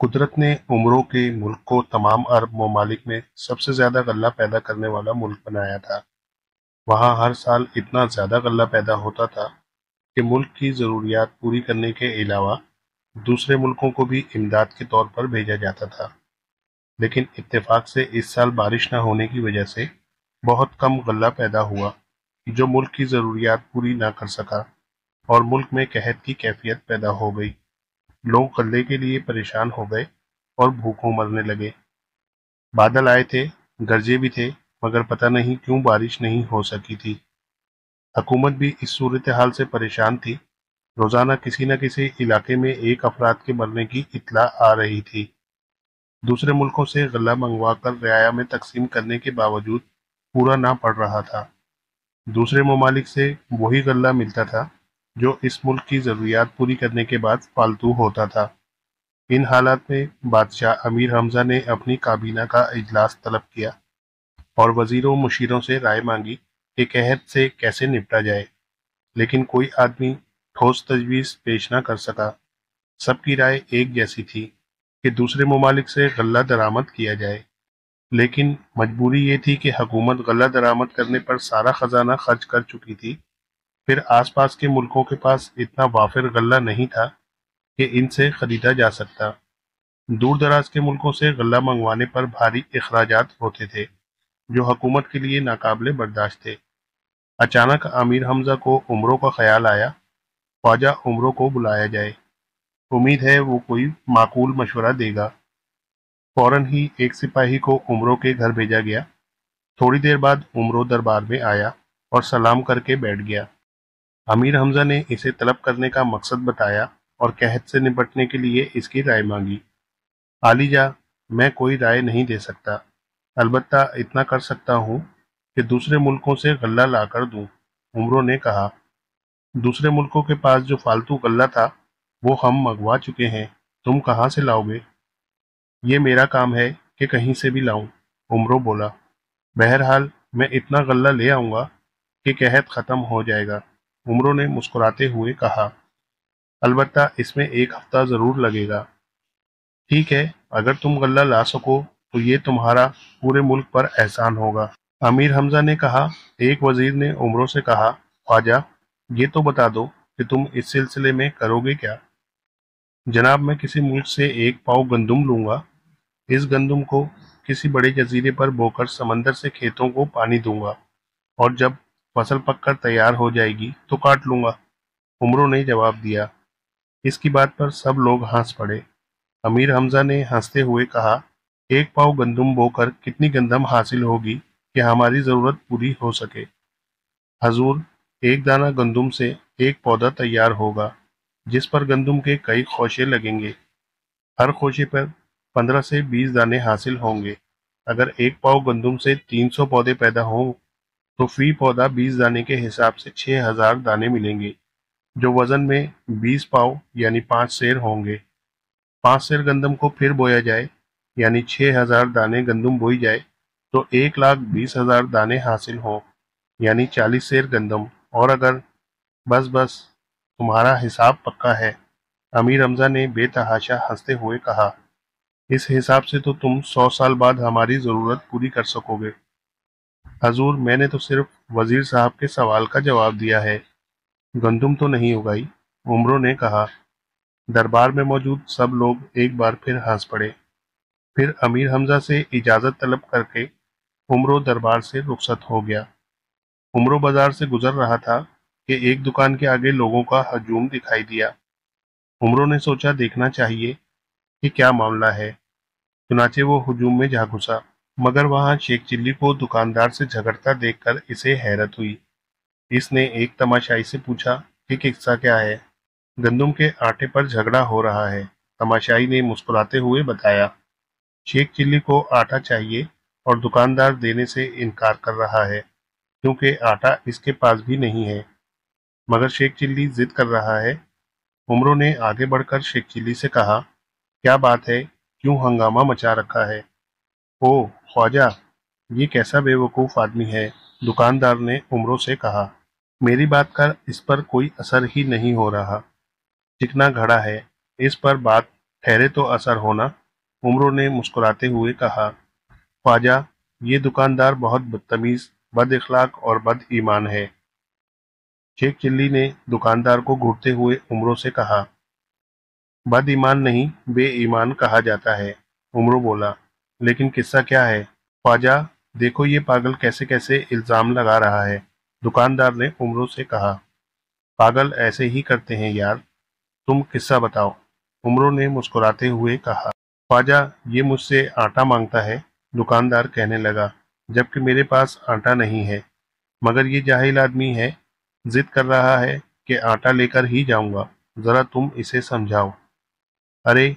कुदरत ने उमरों के मुल्क को तमाम अरब ममालिक में सबसे ज्यादा गल्ला पैदा करने वाला मुल्क बनाया था। वहाँ हर साल इतना ज्यादा गल्ला पैदा होता था कि मुल्क की जरूरियात पूरी करने के अलावा दूसरे मुल्कों को भी इमदाद के तौर पर भेजा जाता था। लेकिन इत्तेफाक से इस साल बारिश न होने की वजह से बहुत कम गल्ला पैदा हुआ, जो मुल्क की जरूरियात पूरी ना कर सका और मुल्क में कहत की कैफियत पैदा हो गई। लोग गल्ले के लिए परेशान हो गए और भूखों मरने लगे। बादल आए थे, गरजे भी थे, मगर पता नहीं क्यों बारिश नहीं हो सकी थी। हुकूमत भी इस सूरत हाल से परेशान थी। रोजाना किसी न किसी इलाके में एक अफराद के मरने की इत्तला आ रही थी। दूसरे मुल्कों से गल्ला मंगवा कर रियाया में तकसीम करने के बावजूद पूरा ना पड़ रहा था। दूसरे ममालिक से वही गल्ला मिलता था जो इस मुल्क की जरूरियात पूरी करने के बाद फालतू होता था। इन हालात में बादशाह अमीर हमजा ने अपनी काबीना का इजलास तलब किया और वजीरों मुशीरों से राय मांगी कि कहत से कैसे निपटा जाए, लेकिन कोई आदमी ठोस तजवीज पेश न कर सका। सबकी राय एक जैसी थी कि दूसरे ममालिक से गल्ला दरामद किया जाए, लेकिन मजबूरी ये थी कि हुकूमत गल्ला दरामद करने पर सारा खजाना खर्च कर चुकी थी। फिर आसपास के मुल्कों के पास इतना वाफिर गल्ला नहीं था कि इनसे खरीदा जा सकता। दूर दराज के मुल्कों से गल्ला मंगवाने पर भारी अखराजात होते थे, जो हुकूमत के लिए नाकाबिले बर्दाश्त थे। अचानक आमिर हमजा को उमरों का ख्याल आया। ख्वाजा उमरों को बुलाया जाए, उम्मीद है वो कोई माकूल मशवरा देगा। फौरन ही एक सिपाही को उमरों के घर भेजा गया। थोड़ी देर बाद उमरों दरबार में आया और सलाम करके बैठ गया। अमीर हमजा ने इसे तलब करने का मकसद बताया और कहत से निपटने के लिए इसकी राय मांगी। आलीजा, मैं कोई राय नहीं दे सकता, अलबत्ता इतना कर सकता हूँ कि दूसरे मुल्कों से गल्ला लाकर दूं। उमरों ने कहा, दूसरे मुल्कों के पास जो फालतू गल्ला था वो हम मंगवा चुके हैं, तुम कहाँ से लाओगे? ये मेरा काम है कि कहीं से भी लाऊं, उमरों बोला। बहरहाल मैं इतना गल्ला ले आऊंगा कि कहत खत्म हो जाएगा, उमरों ने मुस्कुराते हुए कहा। अलबत्ता इसमें एक हफ्ता जरूर लगेगा। ठीक है, अगर तुम गल्ला ला सको तो ये तुम्हारा पूरे मुल्क पर एहसान होगा। अमीर हमजा ने कहा। एक वजीर ने उमरों से कहा, ख्वाजा, ये तो बता दो कि तुम इस सिलसिले में करोगे क्या? जनाब, मैं किसी मुल्क से एक पाव गंदुम लूंगा। इस गंदुम को किसी बड़े जजीरे पर बोकर समंदर से खेतों को पानी दूंगा और जब फसल पककर तैयार हो जाएगी तो काट लूंगा, उमरों ने जवाब दिया। इसकी बात पर सब लोग हंस पड़े। अमीर हमजा ने हंसते हुए कहा, एक पाव गंदुम बोकर कितनी गंदम हासिल होगी कि हमारी जरूरत पूरी हो सके? हजूर, एक दाना गंदुम से एक पौधा तैयार होगा जिस पर गंदुम के कई खोशे लगेंगे। हर खोशे पर 15 से 20 दाने हासिल होंगे। अगर एक पाव गंदुम से 300 पौधे पैदा हों तो फी पौधा 20 दाने के हिसाब से 6000 दाने मिलेंगे, जो वजन में 20 पाव यानी 5 सेर होंगे। 5 सेर गंदम को फिर बोया जाए यानी 6000 दाने गंदम बोई जाए तो 1,20,000 दाने हासिल हों यानी 40 सेर गंदम। और अगर बस बस तुम्हारा हिसाब पक्का है, अमीर हमजा ने बेतहाशा हंसते हुए कहा। इस हिसाब से तो तुम 100 साल बाद हमारी जरूरत पूरी कर सकोगे। हजूर, मैंने तो सिर्फ वजीर साहब के सवाल का जवाब दिया है, गंदुम तो नहीं उगाई, उमरों ने कहा। दरबार में मौजूद सब लोग एक बार फिर हंस पड़े। फिर अमीर हमजा से इजाजत तलब करके उमरों दरबार से रुखसत हो गया। उमरों बाजार से गुजर रहा था कि एक दुकान के आगे लोगों का हजूम दिखाई दिया। उमरों ने सोचा देखना चाहिए कि क्या मामला है। चुनाचे वो हुजूम में जा घुसा, मगर वहां शेख चिल्ली को दुकानदार से झगड़ता देखकर इसे हैरत हुई। इसने एक तमाशाई से पूछा कि किस्सा क्या है। गंदुम के आटे पर झगड़ा हो रहा है, तमाशाई ने मुस्कुराते हुए बताया। शेख चिल्ली को आटा चाहिए और दुकानदार देने से इनकार कर रहा है क्योंकि आटा इसके पास भी नहीं है, मगर शेख चिल्ली जिद कर रहा है। उमरों ने आगे बढ़कर शेख चिल्ली से कहा, क्या बात है, क्यों हंगामा मचा रखा है? ओ ख्वाजा, ये कैसा बेवकूफ आदमी है, दुकानदार ने उमरों से कहा। मेरी बात का इस पर कोई असर ही नहीं हो रहा। चिकना घड़ा है, इस पर बात ठहरे तो असर होना। उमरों ने मुस्कुराते हुए कहा, ख्वाजा, ये दुकानदार बहुत बदतमीज, बद इखलाक और बद ईमान है। शेख चिल्ली ने दुकानदार को घूरते हुए उमरों से कहा, बद ईमान नहीं, बे ईमान कहा जाता है। उमरों बोला, लेकिन किस्सा क्या है? ख्वाजा, देखो ये पागल कैसे कैसे इल्जाम लगा रहा है। दुकानदार ने उमरों से कहा, पागल ऐसे ही करते हैं यार, तुम किस्सा बताओ। उमरों ने मुस्कुराते हुए कहा, ख्वाजा, ये मुझसे आटा मांगता है। दुकानदार कहने लगा, जबकि मेरे पास आटा नहीं है, मगर ये जाहिल आदमी है, जिद कर रहा है कि आटा लेकर ही जाऊंगा, जरा तुम इसे समझाओ। अरे,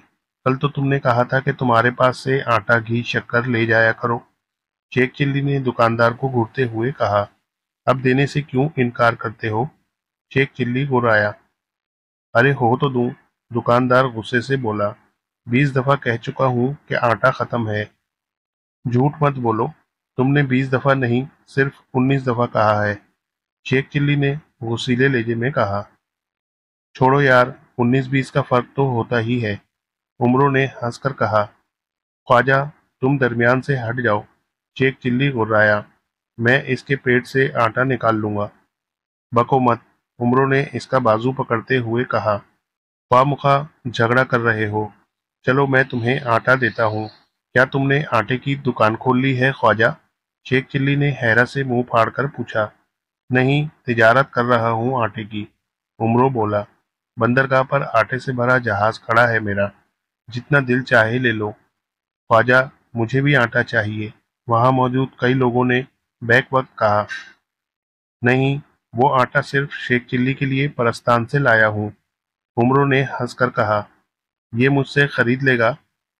कल तो तुमने कहा था कि तुम्हारे पास से आटा घी शक्कर ले जाया करो। शेख चिल्ली ने दुकानदार को घूरते हुए कहा, अब देने से क्यों इनकार करते हो? शेख चिल्ली गुर्राया, अरे हो तो दूं। दुकानदार गुस्से से बोला, 20 दफा कह चुका हूं कि आटा खत्म है। झूठ मत बोलो, तुमने 20 दफा नहीं, सिर्फ 19 दफा कहा है। शेख चिल्ली ने गुस्सीले लहजे में कहा, छोड़ो यार, 19-20 का फर्क तो होता ही है। उमरों ने हंसकर कहा, ख्वाजा, तुम दरमियान से हट जाओ। शेख चिल्ली गुर्राया, मैं इसके पेट से आटा निकाल लूंगा। बको मत। उमरों ने इसका बाजू पकड़ते हुए कहा, ख्वामुखा झगड़ा कर रहे हो, चलो मैं तुम्हें आटा देता हूँ। क्या तुमने आटे की दुकान खोल ली है ख्वाजा? शेख चिल्ली ने हैरत से मुंह फाड़कर पूछा। नहीं, तिजारत कर रहा हूँ आटे की। उमरों बोला, बंदरगाह पर आटे से भरा जहाज खड़ा है मेरा, जितना दिल चाहे ले लो। ख्वाजा, मुझे भी आटा चाहिए। वहां मौजूद कई लोगों ने बैक वक्त कहा। नहीं, वो आटा सिर्फ शेख चिल्ली के लिए परस्तान से लाया हूँ। उमरों ने हंसकर कहा, ये मुझसे खरीद लेगा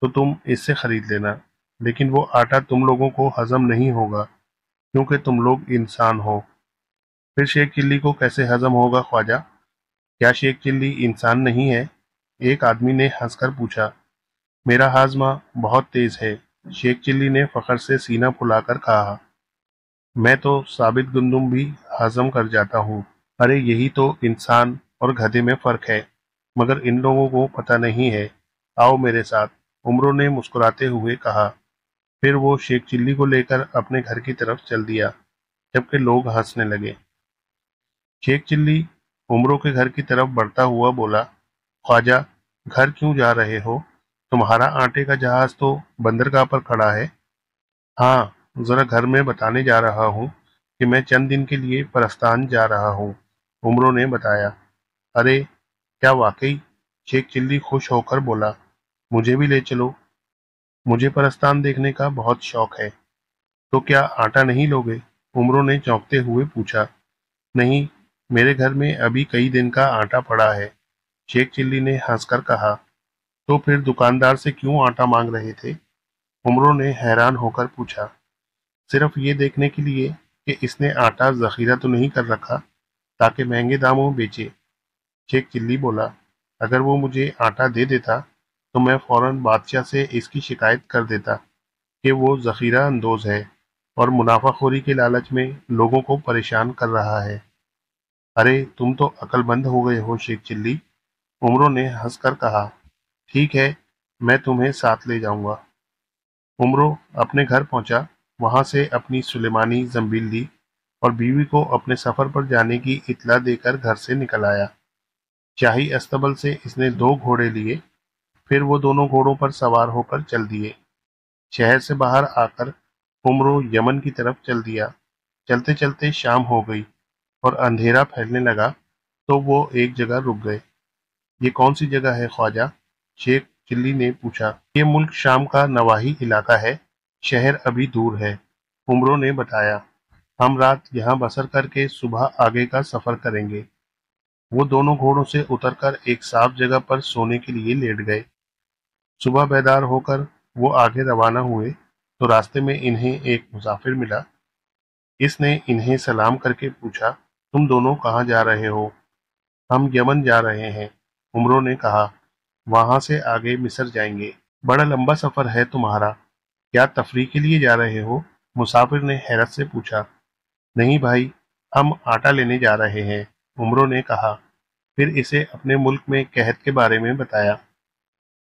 तो तुम इससे खरीद लेना, लेकिन वो आटा तुम लोगों को हजम नहीं होगा, क्योंकि तुम लोग इंसान हो। फिर शेख चिल्ली को कैसे हजम होगा ख्वाजा? क्या शेख चिल्ली इंसान नहीं है? एक आदमी ने हंसकर पूछा। मेरा हाजमा बहुत तेज है। शेख चिल्ली ने फखर से सीना फुलाकर कहा, मैं तो साबित गंदुम भी हजम कर जाता हूँ। अरे यही तो इंसान और गधे में फर्क है, मगर इन लोगों को पता नहीं है। आओ मेरे साथ। उमरों ने मुस्कुराते हुए कहा। फिर वो शेख चिल्ली को लेकर अपने घर की तरफ चल दिया, जबकि लोग हंसने लगे। शेख चिल्ली उमरों के घर की तरफ बढ़ता हुआ बोला, ख्वाजा, घर क्यों जा रहे हो? तुम्हारा आटे का जहाज तो बंदरगाह पर खड़ा है। हाँ, जरा घर में बताने जा रहा हूँ कि मैं चंद दिन के लिए परस्तान जा रहा हूँ। उमरों ने बताया। अरे, क्या वाकई? शेख चिल्ली खुश होकर बोला, मुझे भी ले चलो, मुझे परस्तान देखने का बहुत शौक है। तो क्या आटा नहीं लोगे? उमरों ने चौंकते हुए पूछा। नहीं, मेरे घर में अभी कई दिन का आटा पड़ा है। शेख चिल्ली ने हंसकर कहा। तो फिर दुकानदार से क्यों आटा मांग रहे थे? उमरों ने हैरान होकर पूछा। सिर्फ ये देखने के लिए कि इसने आटा जखीरा तो नहीं कर रखा, ताकि महंगे दामों में बेचे। शेख चिल्ली बोला, अगर वो मुझे आटा दे देता तो मैं फौरन बादशाह से इसकी शिकायत कर देता कि वो जखीरा अंदोज है और मुनाफाखोरी के लालच में लोगों को परेशान कर रहा है। अरे, तुम तो अक्लमंद हो गए हो शेख चिल्ली। उमरों ने हंसकर कहा, ठीक है, मैं तुम्हें साथ ले जाऊंगा। उमरों अपने घर पहुंचा, वहां से अपनी सुलेमानी जंबील ली और बीवी को अपने सफर पर जाने की इत्तला देकर घर से निकल आया। शाही अस्तबल से इसने 2 घोड़े लिए, फिर वो दोनों घोड़ों पर सवार होकर चल दिए। शहर से बाहर आकर उमरों यमन की तरफ चल दिया। चलते चलते शाम हो गई और अंधेरा फैलने लगा, तो वो एक जगह रुक गए। ये कौन सी जगह है ख्वाजा? शेख चिल्ली ने पूछा। ये मुल्क शाम का नवाही इलाका है, शहर अभी दूर है। उमरों ने बताया। हम रात यहाँ बसर करके सुबह आगे का सफर करेंगे। वो दोनों घोड़ों से उतरकर एक साफ जगह पर सोने के लिए लेट गए। सुबह बेदार होकर वो आगे रवाना हुए तो रास्ते में इन्हें एक मुसाफिर मिला। इसने इन्हें सलाम करके पूछा, तुम दोनों कहाँ जा रहे हो? हम यमन जा रहे हैं। उमरों ने कहा, वहां से आगे मिस्र जाएंगे। बड़ा लंबा सफर है तुम्हारा, क्या तफरीह के लिए जा रहे हो? मुसाफिर ने हैरत से पूछा। नहीं भाई, हम आटा लेने जा रहे हैं। उमरों ने कहा। फिर इसे अपने मुल्क में कहत के बारे में बताया।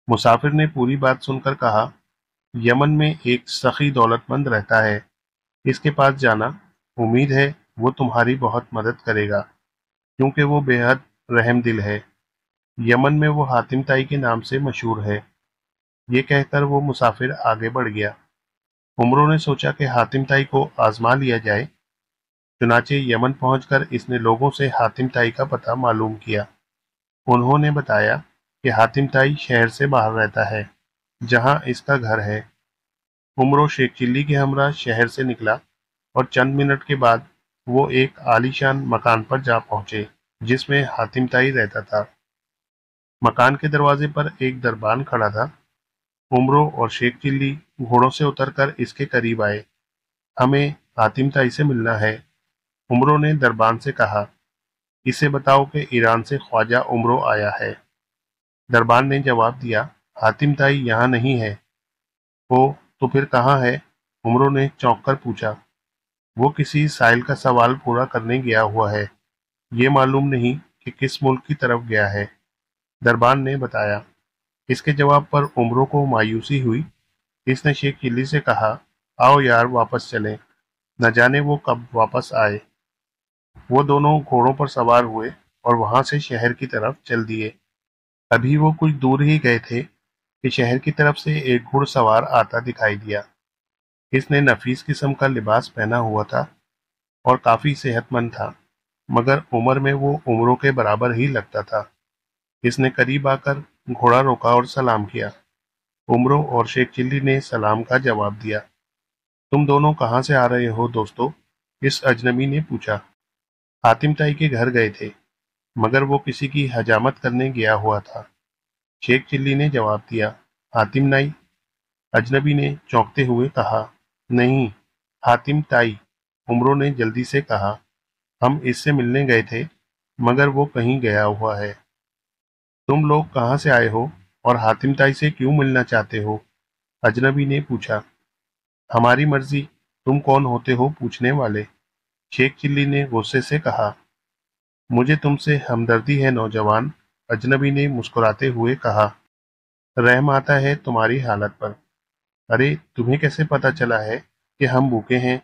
मुसाफिर ने पूरी बात सुनकर कहा, यमन में एक सखी दौलतमंद रहता है, इसके पास जाना, उम्मीद है वो तुम्हारी बहुत मदद करेगा, क्योंकि वो बेहद रहमदिल है। यमन में वो हातिम ताई के नाम से मशहूर है। ये कहकर वो मुसाफिर आगे बढ़ गया। उमरों ने सोचा कि हातिम ताई को आजमा लिया जाए। चुनाचे यमन पहुंचकर इसने लोगों से हातिम ताई का पता मालूम किया। उन्होंने बताया कि हातिम ताई शहर से बाहर रहता है, जहां इसका घर है। उमरों शेख चिल्ली के हमरा शहर से निकला और चंद मिनट के बाद वो एक आलीशान मकान पर जा पहुंचे, जिसमें हातिम ताई रहता था। मकान के दरवाजे पर एक दरबान खड़ा था। उमरों और शेख चिल्ली घोड़ों से उतरकर इसके करीब आए। हमें हातिम ताई से मिलना है, उमरों ने दरबान से कहा। इसे बताओ कि ईरान से ख्वाजा उमरों आया है। दरबान ने जवाब दिया, हातिम ताई यहाँ नहीं है। ओ, तो फिर कहाँ है? उमरों ने चौंक कर पूछा। वो किसी साइल का सवाल पूरा करने गया हुआ है, ये मालूम नहीं कि किस मुल्क की तरफ गया है, दरबान ने बताया। इसके जवाब पर उमरों को मायूसी हुई। इसने शेख चिल्ली से कहा, आओ यार वापस चलें, न जाने वो कब वापस आए। वो दोनों घोड़ों पर सवार हुए और वहां से शहर की तरफ चल दिए। अभी वो कुछ दूर ही गए थे कि शहर की तरफ से एक घुड़सवार आता दिखाई दिया। इसने नफीस किस्म का लिबास पहना हुआ था और काफी सेहतमंद था, मगर उम्र में वो उमरों के बराबर ही लगता था। इसने करीब आकर घोड़ा रोका और सलाम किया। उमरों और शेख चिल्ली ने सलाम का जवाब दिया। तुम दोनों कहाँ से आ रहे हो दोस्तों? इस अजनबी ने पूछा। हातिम ताई के घर गए थे, मगर वो किसी की हजामत करने गया हुआ था, शेख चिल्ली ने जवाब दिया। हातिम नाई? अजनबी ने चौंकते हुए कहा। नहीं, हातिम ताई, उमरों ने जल्दी से कहा। हम इससे मिलने गए थे, मगर वो कहीं गया हुआ है। तुम लोग कहाँ से आए हो और हातिम ताई से क्यों मिलना चाहते हो? अजनबी ने पूछा। हमारी मर्जी, तुम कौन होते हो पूछने वाले? शेख चिल्ली ने गुस्से से कहा। मुझे तुमसे हमदर्दी है नौजवान, अजनबी ने मुस्कुराते हुए कहा। रहम आता है तुम्हारी हालत पर। अरे, तुम्हें कैसे पता चला है कि हम भूखे हैं?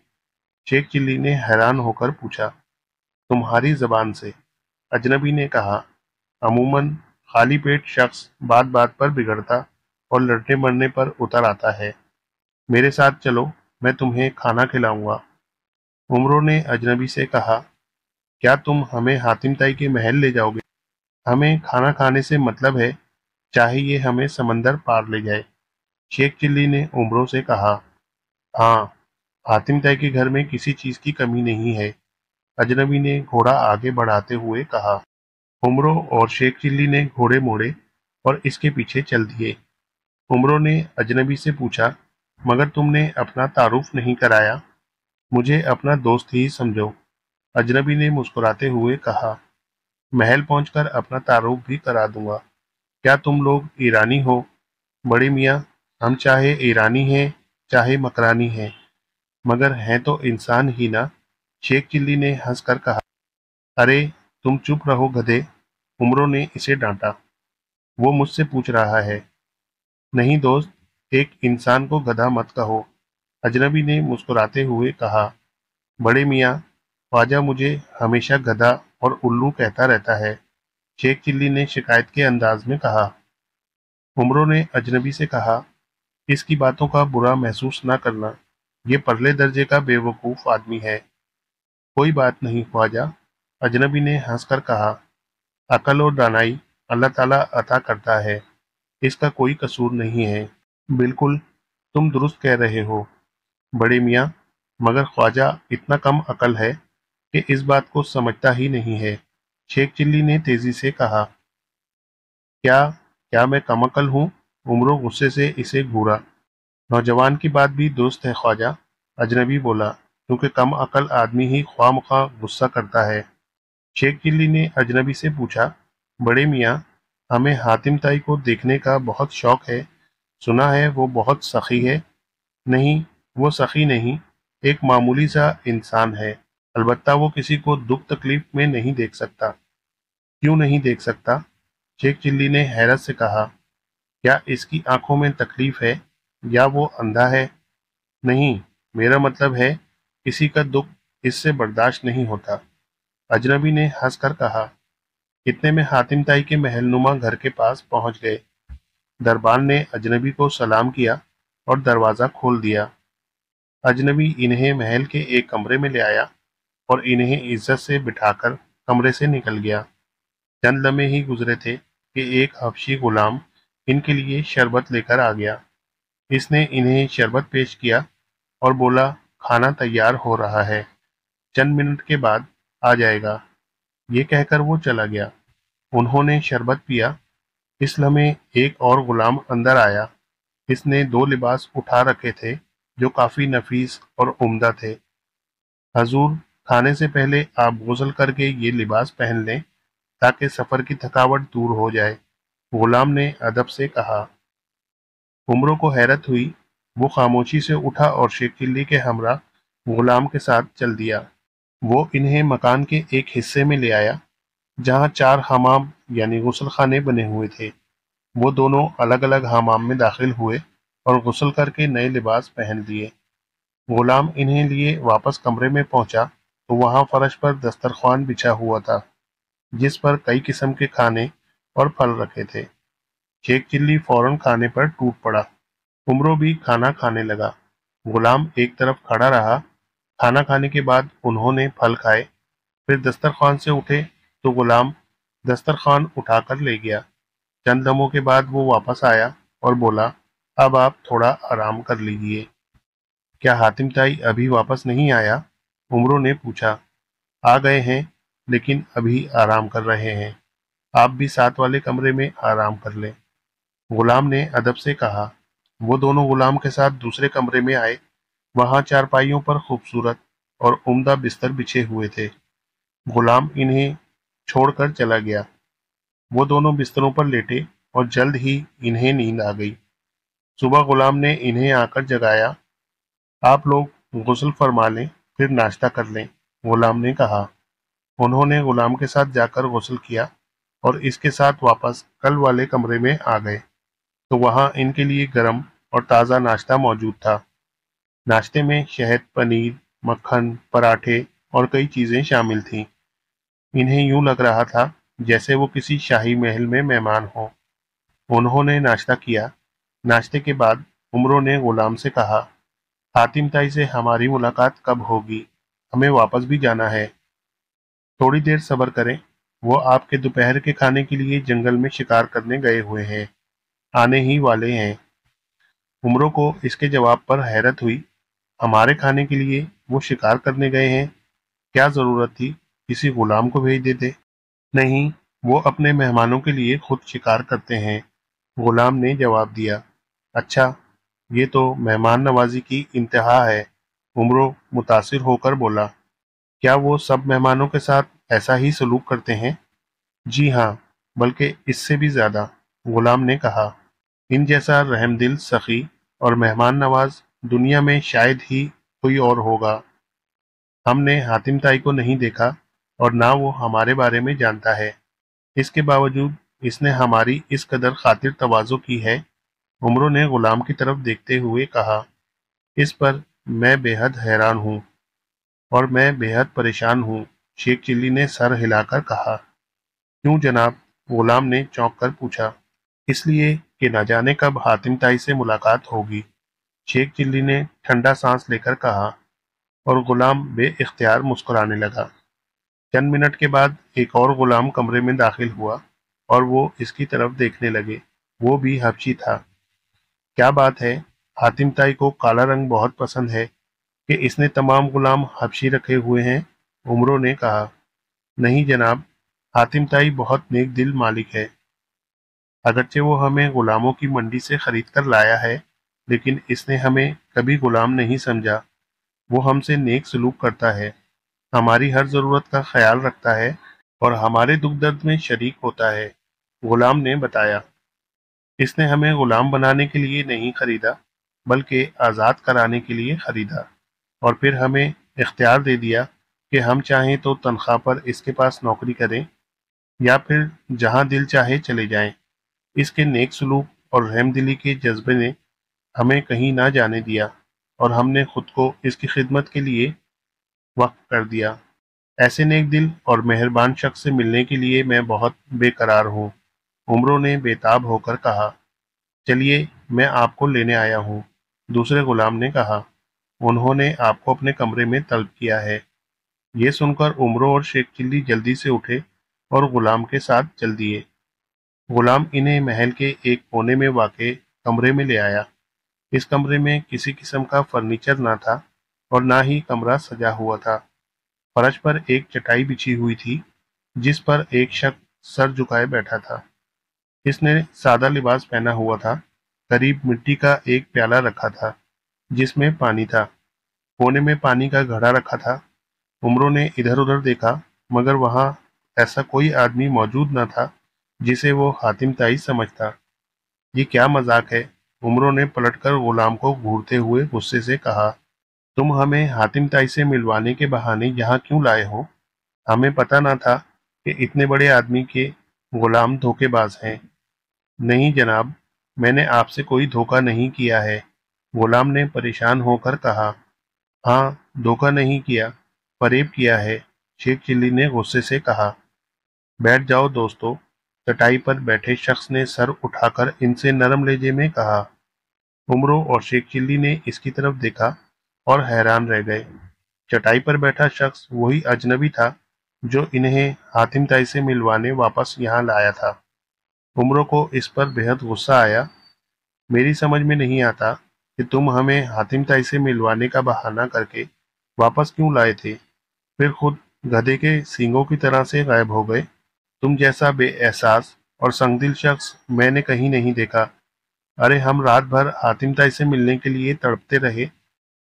शेख चिल्ली ने हैरान होकर पूछा। तुम्हारी जबान से, अजनबी ने कहा। अमूमन खाली पेट शख्स बात बात पर बिगड़ता और लड़ने मरने पर उतर आता है। मेरे साथ चलो, मैं तुम्हें खाना खिलाऊंगा। उमरों ने अजनबी से कहा। क्या तुम हमें हातिम ताई के महल ले जाओगे? हमें खाना खाने से मतलब है, चाहे ये हमें समंदर पार ले जाए, शेख चिल्ली ने उमरों से कहा। हाँ, हातिम ताई के घर में किसी चीज की कमी नहीं है, अजनबी ने घोड़ा आगे बढ़ाते हुए कहा। उमरों और शेख चिल्ली ने घोड़े मोड़े और इसके पीछे चल दिए। उमरों ने अजनबी से पूछा, मगर तुमने अपना तारुफ नहीं कराया। मुझे अपना दोस्त ही समझो, अजनबी ने मुस्कुराते हुए कहा। महल पहुंचकर अपना तारुफ भी करा दूंगा। क्या तुम लोग ईरानी हो? बड़े मियाँ, हम चाहे ईरानी हैं चाहे मकरानी हैं, मगर हैं तो इंसान ही ना, शेख चिल्ली ने हंसकर कहा। अरे, तुम चुप रहो गधे, उमरों ने इसे डांटा। वो मुझसे पूछ रहा है। नहीं दोस्त, एक इंसान को गधा मत कहो, अजनबी ने मुस्कुराते हुए कहा। बड़े मियाँ, ख्वाजा मुझे हमेशा गधा और उल्लू कहता रहता है, शेख चिल्ली ने शिकायत के अंदाज में कहा। उमरों ने अजनबी से कहा, इसकी बातों का बुरा महसूस न करना, ये परले दर्जे का बेवकूफ आदमी है। कोई बात नहीं ख्वाजा, अजनबी ने हंसकर कहा। अकल और दानाई अल्लाह ताला अता करता है, इसका कोई कसूर नहीं है। बिल्कुल, तुम दुरुस्त कह रहे हो बड़े मियाँ, मगर ख्वाजा इतना कम अकल है कि इस बात को समझता ही नहीं है, शेख चिल्ली ने तेजी से कहा। क्या क्या मैं कम अकल हूँ? उमरों गुस्से से इसे घूरा। नौजवान की बात भी दुरुस्त है ख्वाजा, अजनबी बोला, क्योंकि कम अकल आदमी ही ख्वामख्वाह गुस्सा करता है। शेख चिल्ली ने अजनबी से पूछा, बड़े मियाँ, हमें हातिम ताई को देखने का बहुत शौक है, सुना है वो बहुत सखी है। नहीं, वो सखी नहीं, एक मामूली सा इंसान है, अलबत्ता वो किसी को दुख तकलीफ में नहीं देख सकता। क्यों नहीं देख सकता? शेख चिल्ली ने हैरत से कहा। क्या इसकी आंखों में तकलीफ है या वो अंधा है? नहीं, मेरा मतलब है किसी का दुख इससे बर्दाश्त नहीं होता। अजनबी ने हंसकर कहा। इतने में हातिम ताई के महलनुमा घर के पास पहुंच गए। दरबान ने अजनबी को सलाम किया और दरवाजा खोल दिया। अजनबी इन्हें महल के एक कमरे में ले आया और इन्हें इज्जत से बिठाकर कमरे से निकल गया। चंद लम्हे ही गुजरे थे कि एक हबशी गुलाम इनके लिए शरबत लेकर आ गया। इसने इन्हें शरबत पेश किया और बोला, खाना तैयार हो रहा है, चंद मिनट के बाद आ जाएगा। ये कहकर वो चला गया। उन्होंने शरबत पिया। इस लम्हे एक और गुलाम अंदर आया। इसने 2 लिबास उठा रखे थे जो काफी नफीस और उम्दा थे। हजूर, खाने से पहले आप गुस्ल करके ये लिबास पहन लें ताकि सफर की थकावट दूर हो जाए, गुलाम ने अदब से कहा। उमरों को हैरत हुई। वो खामोशी से उठा और शेख चिल्ली के हमरा गुलाम के साथ चल दिया। वो इन्हें मकान के एक हिस्से में ले आया जहां 4 हमाम यानी गुस्ल खाने बने हुए थे। वो दोनों अलग अलग हमाम में दाखिल हुए और गुस्ल करके नए लिबास पहन लिए। गुलाम इन्हें लिए वापस कमरे में पहुंचा तो वहां फर्श पर दस्तरख्वान बिछा हुआ था जिस पर कई किस्म के खाने और फल रखे थे। शेख चिल्ली फौरन खाने पर टूट पड़ा। उमरो भी खाना खाने लगा। गुलाम एक तरफ खड़ा रहा। खाना खाने के बाद उन्होंने फल खाए, फिर दस्तरख्वान से उठे तो गुलाम दस्तरख्वान उठाकर ले गया। चंद लम्हों के बाद वो वापस आया और बोला, अब आप थोड़ा आराम कर लीजिए। क्या हातिम ताई अभी वापस नहीं आया? उमरों ने पूछा। आ गए हैं, लेकिन अभी आराम कर रहे हैं। आप भी साथ वाले कमरे में आराम कर लें, गुलाम ने अदब से कहा। वो दोनों गुलाम के साथ दूसरे कमरे में आए। वहां चारपाइयों पर खूबसूरत और उम्दा बिस्तर बिछे हुए थे। गुलाम इन्हें छोड़कर चला गया। वो दोनों बिस्तरों पर लेटे और जल्द ही इन्हें नींद आ गई। सुबह गुलाम ने इन्हें आकर जगाया। आप लोग गुस्ल फरमा लें, फिर नाश्ता कर लें, गुलाम ने कहा। उन्होंने गुलाम के साथ जाकर गुस्ल किया और इसके साथ वापस कल वाले कमरे में आ गए तो वहां इनके लिए गरम और ताज़ा नाश्ता मौजूद था। नाश्ते में शहद, पनीर, मक्खन, पराठे और कई चीजें शामिल थीं। इन्हें यूं लग रहा था जैसे वो किसी शाही महल में मेहमान हों। उन्होंने नाश्ता किया। नाश्ते के बाद उमरों ने गुलाम से कहा, हातिम ताई से हमारी मुलाकात कब होगी? हमें वापस भी जाना है। थोड़ी देर सब्र करें, वो आपके दोपहर के खाने के लिए जंगल में शिकार करने गए हुए हैं, आने ही वाले हैं। उमरों को इसके जवाब पर हैरत हुई। हमारे खाने के लिए वो शिकार करने गए हैं? क्या जरूरत थी, किसी गुलाम को भेज देते। नहीं, वो अपने मेहमानों के लिए खुद शिकार करते हैं, गुलाम ने जवाब दिया। अच्छा, ये तो मेहमान नवाजी की इंतहा है, उमरों मुतासिर होकर बोला। क्या वो सब मेहमानों के साथ ऐसा ही सलूक करते हैं? जी हाँ, बल्कि इससे भी ज्यादा, गुलाम ने कहा। इन जैसा रहमदिल, सखी और मेहमान नवाज दुनिया में शायद ही कोई और होगा। हमने हातिम ताई को नहीं देखा और ना वो हमारे बारे में जानता है। इसके बावजूद इसने हमारी इस कदर खातिर तवाज़ो की है, उमरों ने गुलाम की तरफ देखते हुए कहा। इस पर मैं बेहद हैरान हूँ और मैं बेहद परेशान हूँ, शेख चिल्ली ने सर हिलाकर कहा। क्यों जनाब? गुलाम ने चौंक कर पूछा। इसलिए कि न जाने कब हातिम ताई से मुलाकात होगी, शेख चिल्ली ने ठंडा सांस लेकर कहा और गुलाम बेइख्तियार मुस्कुराने लगा। चंद मिनट के बाद एक और गुलाम कमरे में दाखिल हुआ और वो इसकी तरफ देखने लगे। वो भी हबशी था। क्या बात है, हातिम ताई को काला रंग बहुत पसंद है कि इसने तमाम गुलाम हबशी रखे हुए हैं, उमरों ने कहा। नहीं जनाब, हातिम ताई बहुत नेक दिल मालिक है। अगरचे वो हमें गुलामों की मंडी से खरीद कर लाया है, लेकिन इसने हमें कभी गुलाम नहीं समझा। वो हमसे नेक सलूक करता है, हमारी हर जरूरत का ख्याल रखता है और हमारे दुख दर्द में शरीक होता है, गुलाम ने बताया। इसने हमें गुलाम बनाने के लिए नहीं खरीदा, बल्कि आज़ाद कराने के लिए खरीदा और फिर हमें इख्तियार दे दिया कि हम चाहें तो तनख्वाह पर इसके पास नौकरी करें या फिर जहां दिल चाहे चले जाएं। इसके नेक सलूक اور رحم دلی کے جذبے نے ہمیں کہیں نہ جانے دیا اور ہم نے خود کو اس کی خدمت کے لیے وقف کر دیا۔ ایسے نیک دل اور مہربان شخص سے ملنے کے لیے میں بہت بے قرار ہوں۔ عمرو نے بےتاب ہو کر کہا۔ چلیے میں آپ کو لینے آیا ہوں، دوسرے غلام نے کہا۔ انہوں نے آپ کو اپنے کمرے میں طلب کیا ہے۔ یہ سن کر عمرو اور شیخ چلی جلدی سے اٹھے اور غلام کے ساتھ چل دیے۔ غلام انہیں محل کے ایک کونے میں واقع کمرے میں لے آیا۔ اس کمرے میں کسی قسم کا فرنیچر نہ تھا اور نہ ہی کمرہ سجا ہوا تھا۔ فرش پر ایک چٹائی بچھی ہوئی تھی جس پر ایک شخص سر جھکائے بیٹھا تھا۔ اس نے سادہ لباس پہنا ہوا تھا۔ قریب مٹی کا ایک پیالہ رکھا تھا جس میں پانی تھا۔ کونے میں پانی کا گھڑا رکھا تھا۔ عمرو نے ادھر ادھر دیکھا مگر وہاں ایسا کوئی آدمی موجود نہ تھا جسے وہ حاتم طائی سمجھتا۔ یہ کیا مذاق ہے؟ عمرو نے پلٹ کر غلام کو گھورتے ہوئے غصے سے کہا۔ تم ہمیں حاتم طائی سے ملوانے کے بہانے یہاں کیوں لائے ہو؟ ہمیں پتہ نہ تھا کہ اتنے بڑے آدمی کے غلام دھوکے باز ہیں۔ نہیں جناب، میں نے آپ سے کوئی دھوکہ نہیں کیا ہے، غلام نے پریشان ہو کر کہا۔ ہاں، دھوکہ نہیں کیا، فریب کیا ہے، شیخ چلی نے غصے سے کہا۔ بیٹھ جاؤ دوستو، چٹائی پر بیٹھے شخص نے سر اٹھا کر ان سے نرم لہجے میں کہا۔ عمرو اور شیخ چلی نے اس کی طرف دیکھا اور حیران رہ گئے۔ چٹائی پر بیٹھا شخص وہی اجنبی تھا جو انہیں حاتم طائی سے ملوانے واپس یہاں لایا تھا۔ عمرو کو اس پر بہت غصہ آیا۔ میری سمجھ میں نہیں آتا کہ تم ہمیں حاتم طائی سے ملوانے کا بہانہ کر کے واپس کیوں لائے تھے، پھر خود گدھے کے سینگوں کی طرح سے غائب ہو گئے۔ تم جیسا بے احساس اور سنگدل شخص میں نے کہیں نہیں دیکھا۔ ارے ہم رات بھر حاتم طائی سے ملنے کے لیے تڑپتے رہے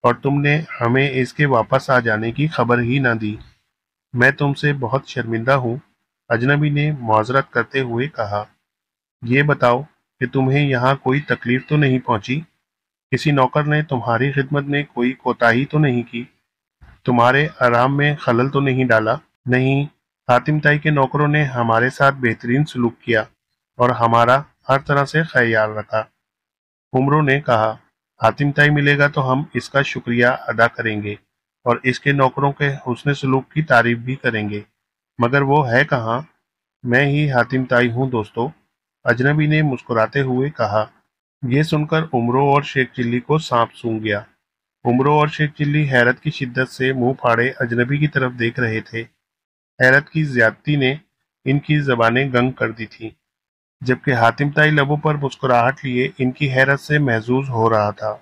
اور تم نے ہمیں اس کے واپس آ جانے کی خبر ہی نہ دی۔ میں تم سے بہت شرمندہ ہوں، اجنبی نے معذرت کرتے ہوئے کہا۔ یہ بتاؤ کہ تمہیں یہاں کوئی تکلیف تو نہیں پہنچی؟ کسی نوکر نے تمہاری خدمت میں کوئی کوتاہی تو نہیں کی؟ تمہارے آرام میں خلل تو نہیں ڈالا؟ نہیں، حاتم طائی کے نوکروں نے ہمارے ساتھ بہترین سلوک کیا اور ہمارا ہر طرح سے خیال رکھا۔ عمرو نے کہا۔ حاتم طائی ملے گا تو ہم اس کا شکریہ ادا کریں گے اور اس کے نوکروں کے حسن سلوک کی تعریف بھی کریں گے، مگر وہ ہے کہاں؟ میں ہی حاتم طائی ہوں دوستو، اجنبی نے مسکراتے ہوئے کہا۔ یہ سن کر عمرو اور شیخ چلی کو سانپ سونگھ گیا۔ عمرو اور شیخ چلی حیرت کی شدت سے منہ پھاڑے اجنبی کی طرف دیکھ رہے تھے۔ حیرت کی زیادتی نے ان کی زبانیں گنگ کر دی تھیں، جبکہ حاتم طائی لبوں پر مسکراہٹ لیے ان کی حیرت سے محظوظ ہو رہا تھا۔